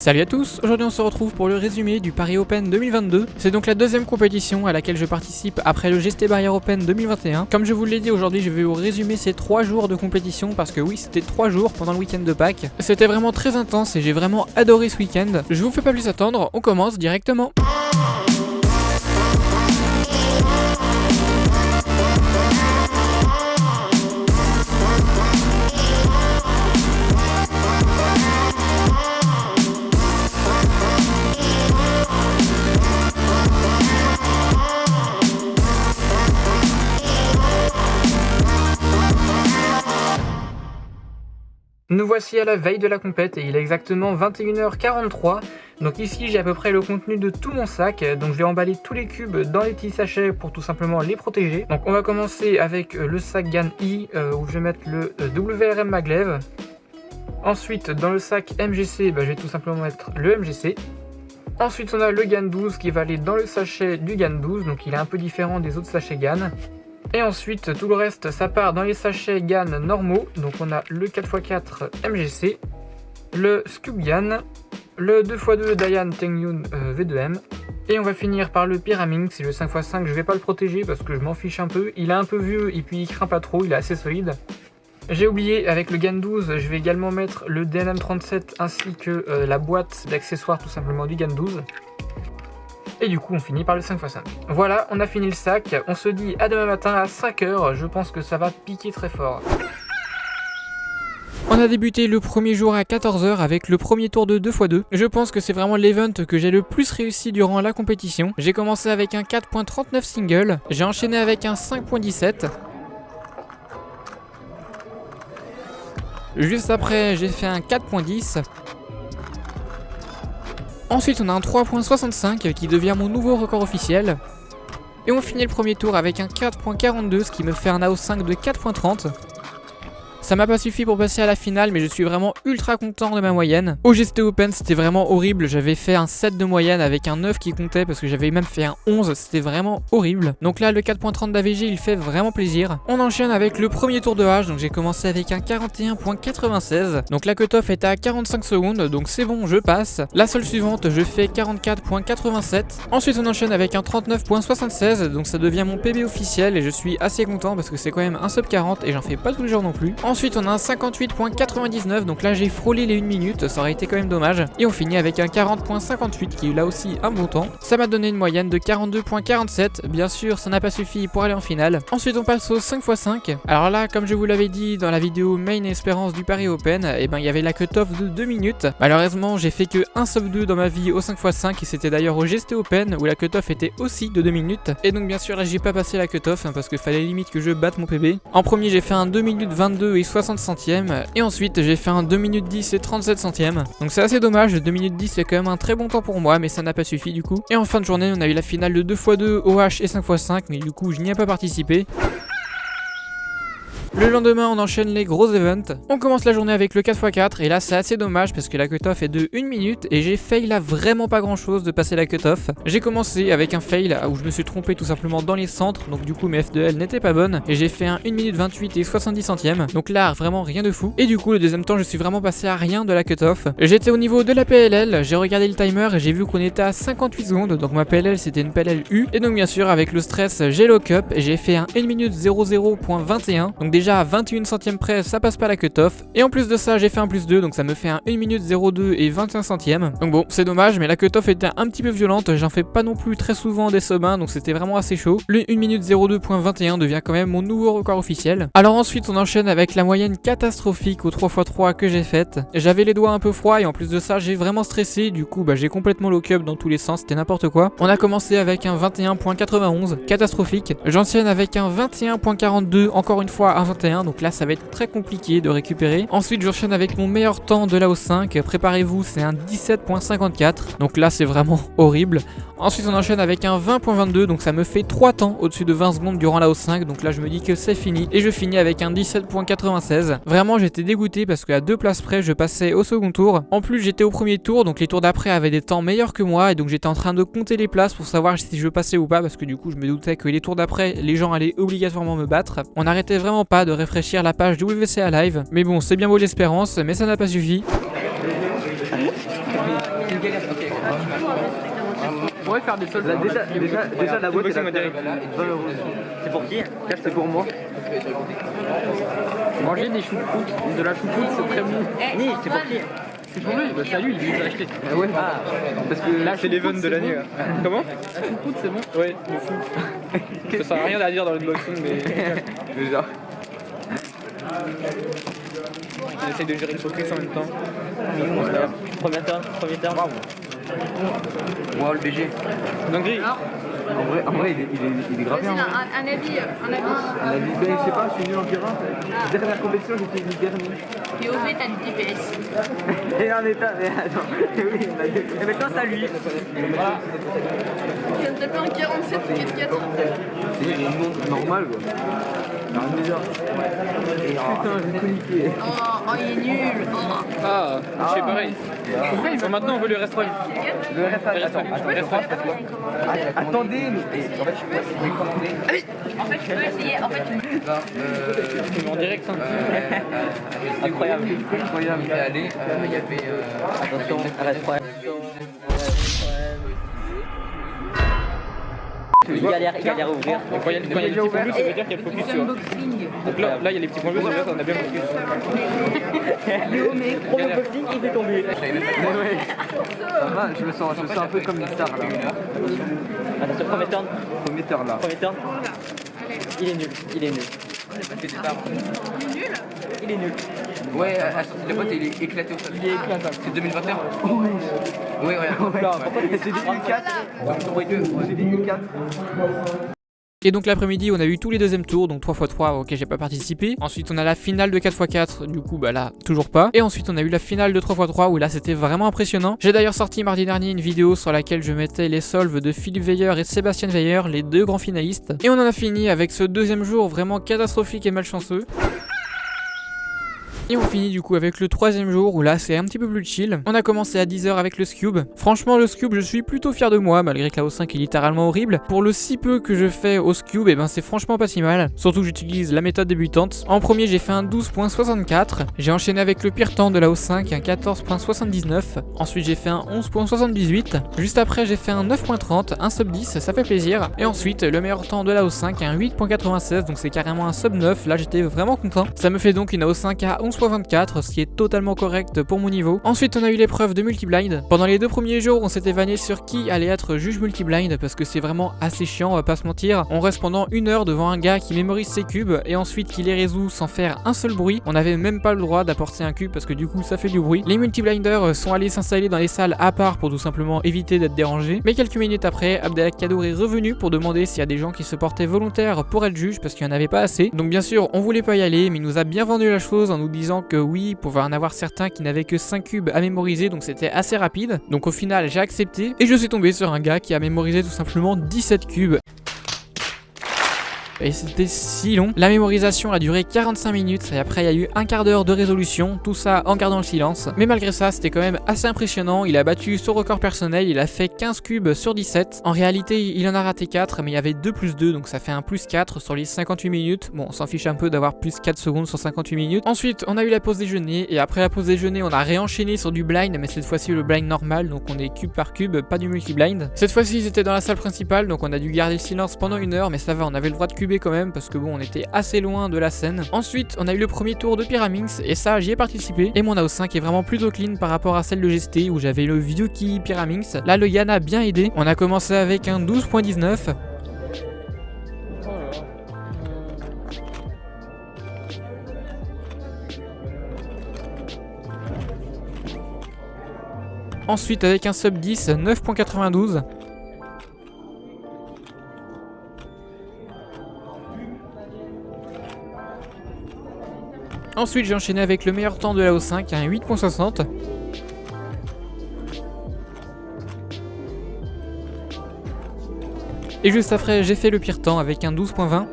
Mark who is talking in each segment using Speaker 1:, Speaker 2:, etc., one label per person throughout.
Speaker 1: Salut à tous, aujourd'hui on se retrouve pour le résumé du Paris Open 2022. C'est donc la deuxième compétition à laquelle je participe après le GST Barrière Open 2021. Comme je vous l'ai dit, aujourd'hui je vais vous résumer ces 3 jours de compétition parce que oui, c'était 3 jours pendant le week-end de Pâques. C'était vraiment très intense et j'ai vraiment adoré ce week-end. Je vous fais pas plus attendre, on commence directement. Nous voici à la veille de la compète et il est exactement 21h43. Donc ici j'ai à peu près le contenu de tout mon sac. Donc je vais emballer tous les cubes dans les petits sachets pour tout simplement les protéger. Donc on va commencer avec le sac GAN I où je vais mettre le WRM Maglev. Ensuite dans le sac MGC, je vais tout simplement mettre le MGC. Ensuite on a le GAN 12 qui va aller dans le sachet du GAN 12. Donc il est un peu différent des autres sachets GAN. Et ensuite, tout le reste, ça part dans les sachets GAN normaux. Donc on a le 4x4 MGC, le Scub GAN, le 2x2 Dayan Tengyun V2M. Et on va finir par le Pyraminx, c'est le 5x5. Je vais pas le protéger parce que je m'en fiche un peu. Il est un peu vieux et puis il craint pas trop, il est assez solide. J'ai oublié, avec le GAN 12, je vais également mettre le DNM37 ainsi que la boîte d'accessoires tout simplement du GAN 12. Et du coup on finit par le 5x5. Voilà, on a fini le sac, on se dit à demain matin à 5h, je pense que ça va piquer très fort. On a débuté le premier jour à 14h avec le premier tour de 2x2. Je pense que c'est vraiment l'event que j'ai le plus réussi durant la compétition. J'ai commencé avec un 4.39 single, j'ai enchaîné avec un 5.17. Juste après j'ai fait un 4.10. Ensuite on a un 3.65 qui devient mon nouveau record officiel. Et on finit le premier tour avec un 4.42, ce qui me fait un AO5 de 4.30. Ça m'a pas suffi pour passer à la finale, mais je suis vraiment ultra content de ma moyenne. Au GST Open c'était vraiment horrible, j'avais fait un 7 de moyenne avec un 9 qui comptait parce que j'avais même fait un 11, c'était vraiment horrible. Donc là le 4.30 d'AVG il fait vraiment plaisir. On enchaîne avec le premier tour de H, donc j'ai commencé avec un 41.96. Donc la cutoff était à 45 secondes, donc c'est bon, je passe. La seule suivante, je fais 44.87. Ensuite on enchaîne avec un 39.76, donc ça devient mon PB officiel et je suis assez content parce que c'est quand même un sub 40 et j'en fais pas tous les jours non plus. Ensuite on a un 58.99, donc là j'ai frôlé les 1 minute, ça aurait été quand même dommage. Et on finit avec un 40.58 qui est là aussi un bon temps. Ça m'a donné une moyenne de 42.47, bien sûr ça n'a pas suffi pour aller en finale. Ensuite on passe au 5x5. Alors là comme je vous l'avais dit dans la vidéo Main Espérance du Paris Open, il y avait la cutoff de 2 minutes. Malheureusement j'ai fait que un sub 2 dans ma vie au 5x5 et c'était d'ailleurs au GST Open où la cutoff était aussi de 2 minutes. Et donc bien sûr là j'ai pas passé la cutoff parce qu'il fallait limite que je batte mon PB. En premier j'ai fait un 2 minutes 22 et 60 centièmes et ensuite j'ai fait un 2 minutes 10 et 37 centièmes. Donc c'est assez dommage, 2 minutes 10 c'est quand même un très bon temps pour moi mais ça n'a pas suffi du coup. Et en fin de journée on a eu la finale de 2x2 OH et 5x5 mais du coup je n'y ai pas participé. Le lendemain on enchaîne les gros events. On commence la journée avec le 4x4 et là c'est assez dommage parce que la cutoff est de 1 minute et j'ai fail à vraiment pas grand chose de passer la cutoff. J'ai commencé avec un fail où je me suis trompé tout simplement dans les centres, donc du coup mes F2L n'étaient pas bonnes et j'ai fait un 1 minute 28 et 70 centièmes, donc là vraiment rien de fou. Et du coup le deuxième temps je suis vraiment passé à rien de la cutoff. J'étais au niveau de la PLL, j'ai regardé le timer et j'ai vu qu'on était à 58 secondes, donc ma PLL c'était une PLL U et donc bien sûr avec le stress j'ai lock up et j'ai fait un 1 minute 00.21, donc déjà à 21 centièmes près ça passe pas la cutoff. Et en plus de ça j'ai fait un plus 2, donc ça me fait un 1 minute 02 et 21 centièmes. Donc bon c'est dommage mais la cutoff était un petit peu violente, j'en fais pas non plus très souvent des sub 1 donc c'était vraiment assez chaud. Le 1 minute 02.21 devient quand même mon nouveau record officiel. Alors ensuite on enchaîne avec la moyenne catastrophique au 3x3 que j'ai faite. J'avais les doigts un peu froids et en plus de ça j'ai vraiment stressé, du coup j'ai complètement lock up dans tous les sens, c'était n'importe quoi. On a commencé avec un 21.91 catastrophique, j'enchaîne avec un 21.42 encore une fois un 21, donc là ça va être très compliqué de récupérer. Ensuite j'enchaîne avec mon meilleur temps de la O5, préparez-vous c'est un 17.54, donc là c'est vraiment horrible. Ensuite on enchaîne avec un 20.22, donc ça me fait 3 temps au-dessus de 20 secondes durant la O5, donc là je me dis que c'est fini. Et je finis avec un 17.96. Vraiment j'étais dégoûté parce qu'à 2 places près je passais au second tour. En plus j'étais au premier tour, donc les tours d'après avaient des temps meilleurs que moi et donc j'étais en train de compter les places pour savoir si je passais ou pas parce que du coup je me doutais que les tours d'après les gens allaient obligatoirement me battre. On n'arrêtait vraiment pas de rafraîchir la page WCA Live, mais bon c'est bien beau l'espérance mais ça n'a pas suffi.
Speaker 2: C'est une galère, ok.
Speaker 3: On pourrait faire des soldes.
Speaker 2: Déjà la boîte est 20 €. C'est pour qui? C'est pour moi.
Speaker 3: Manger des choucroutes, de la choucroute, c'est très bon.
Speaker 2: Ni, c'est pour qui?
Speaker 3: C'est pour lui, bah, c'est à lui, il les a achetés.
Speaker 2: Ouais. Ah, parce que
Speaker 3: La
Speaker 4: C'est l'event de l'année.
Speaker 3: bon.
Speaker 4: Comment?
Speaker 3: La choucroute, c'est bon.
Speaker 4: Ouais, de fou. Ça sert à rien à dire dans le unboxing, mais
Speaker 2: déjà.
Speaker 4: on essaye de gérer le focus en même temps.
Speaker 2: Premier terme. Wow, le BG.
Speaker 4: Dinguerie.
Speaker 2: En vrai, il est grave bien.
Speaker 5: Un avis.
Speaker 2: Je sais pas, je suis nul en terrain. Dernière compétition, j'ai fait une dernière.
Speaker 5: Et OV, t'as du DPS.
Speaker 2: Et en état, mais attends. Oui, on a dit. Et maintenant, c'est à lui. Voilà.
Speaker 5: Tu viens de taper un 47 ou 4-4.
Speaker 2: C'est normal, quoi. Rien de bizarre. Putain, j'ai tout niqué.
Speaker 5: Oh, il est nul. Oh.
Speaker 4: Ah, je fais pareil. Bon, maintenant on veut le reste 3.
Speaker 2: Le reste, attendez,
Speaker 5: En fait, je peux essayer. En fait,
Speaker 4: Tu mets en direct.
Speaker 2: incroyable. Incroyable.
Speaker 6: Il y avait
Speaker 2: Attention, arrête, il galère à ouvrir.
Speaker 4: Donc, quand il y a les petits points bleus, ça veut dire qu'il y a le focus. Tu vois. Donc là, il y a les petits points bleus, ça veut dire qu'on a bien le focus.
Speaker 2: Pour le boxing, il est tombé. Ça va, je me sens un peu comme une star là. Attention, premier turn là. Il est nul.
Speaker 6: Il est nul. Ouais, à la sortie de la boîte, il est éclaté au sol.
Speaker 2: Il est éclatable.
Speaker 6: C'est 2021. Oui, ouais.
Speaker 2: C'est des U4. C'est des U4.
Speaker 1: Et donc l'après-midi, on a eu tous les deuxièmes tours, donc 3x3, ok, j'ai pas participé. Ensuite, on a la finale de 4x4, du coup, bah là, toujours pas. Et ensuite, on a eu la finale de 3x3, où là, c'était vraiment impressionnant. J'ai d'ailleurs sorti mardi dernier une vidéo sur laquelle je mettais les solves de Philippe Veilleur et Sébastien Veilleur, les deux grands finalistes. Et on en a fini avec ce deuxième jour vraiment catastrophique et malchanceux. Et on finit du coup avec le troisième jour où là c'est un petit peu plus chill. On a commencé à 10 h avec le Scube. Franchement le Scube je suis plutôt fier de moi malgré que la O5 est littéralement horrible. Pour le si peu que je fais au Scube, et ben c'est franchement pas si mal. Surtout que j'utilise la méthode débutante. En premier j'ai fait un 12.64. J'ai enchaîné avec le pire temps de la O5, un 14.79. Ensuite j'ai fait un 11.78. Juste après j'ai fait un 9.30, un sub 10, ça fait plaisir. Et ensuite le meilleur temps de la O5, un 8.96, donc c'est carrément un sub 9. Là j'étais vraiment content. Ça me fait donc une AO5 à 11.24, ce qui est totalement correct pour mon niveau. Ensuite on a eu l'épreuve de multi-blind. Pendant les 2 premiers jours on s'était vanné sur qui allait être juge multi-blind parce que c'est vraiment assez chiant, on va pas se mentir. On reste pendant 1 heure devant un gars qui mémorise ses cubes et ensuite qui les résout sans faire un seul bruit. On n'avait même pas le droit d'apporter un cube parce que du coup ça fait du bruit. Les multi-blinders sont allés s'installer dans les salles à part pour tout simplement éviter d'être dérangés. Mais quelques minutes après, Abdelkadour est revenu pour demander s'il y a des gens qui se portaient volontaires pour être juge parce qu'il n'y en avait pas assez. Donc bien sûr on voulait pas y aller, mais il nous a bien vendu la chose en nous disant que oui, il pouvait en avoir certains qui n'avaient que 5 cubes à mémoriser, donc c'était assez rapide. Donc au final j'ai accepté et je suis tombé sur un gars qui a mémorisé tout simplement 17 cubes. Et c'était si long. La mémorisation a duré 45 minutes et après il y a eu un quart d'heure de résolution, tout ça en gardant le silence. Mais malgré ça c'était quand même assez impressionnant, il a battu son record personnel, il a fait 15 cubes sur 17. En réalité il en a raté 4 mais il y avait 2 plus 2 donc ça fait un plus 4 sur les 58 minutes. Bon on s'en fiche un peu d'avoir plus 4 secondes sur 58 minutes. Ensuite on a eu la pause déjeuner et après la pause déjeuner on a réenchaîné sur du blind mais cette fois-ci le blind normal donc on est cube par cube, pas du multi-blind. Cette fois-ci c'était dans la salle principale donc on a dû garder le silence pendant 1 heure mais ça va, on avait le droit de cuber quand même parce que bon on était assez loin de la scène. Ensuite on a eu le premier tour de Pyraminx et ça j'y ai participé et mon AO5 est vraiment plutôt clean par rapport à celle de GST où j'avais le vieux qui Pyraminx. Là le Yann a bien aidé, on a commencé avec un 12.19. Ensuite avec un sub 10, 9.92. Ensuite j'ai enchaîné avec le meilleur temps de la O5, un 8.60. Et juste après j'ai fait le pire temps avec un 12.20.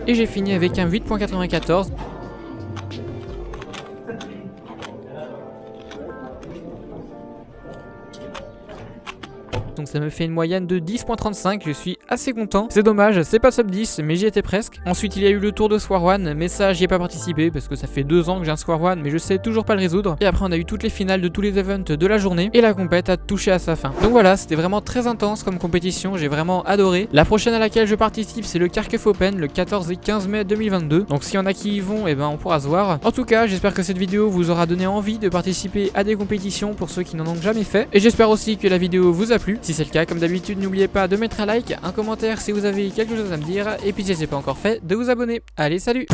Speaker 1: Et j'ai fini avec un 8.94. Donc ça me fait une moyenne de 10.35, je suis assez content. C'est dommage, c'est pas sub 10, mais j'y étais presque. Ensuite, il y a eu le tour de Swar One, mais ça, j'y ai pas participé parce que ça fait 2 ans que j'ai un Swar One, mais je sais toujours pas le résoudre. Et après, on a eu toutes les finales de tous les events de la journée et la compète a touché à sa fin. Donc voilà, c'était vraiment très intense comme compétition, j'ai vraiment adoré. La prochaine à laquelle je participe, c'est le Kharkiv Open le 14 et 15 mai 2022. Donc s'il y en a qui y vont, et ben on pourra se voir. En tout cas, j'espère que cette vidéo vous aura donné envie de participer à des compétitions pour ceux qui n'en ont jamais fait. Et j'espère aussi que la vidéo vous a plu. Si c'est le cas, comme d'habitude, n'oubliez pas de mettre un like, un commentaire si vous avez quelque chose à me dire. Et puis si c'est pas encore fait, de vous abonner. Allez, salut!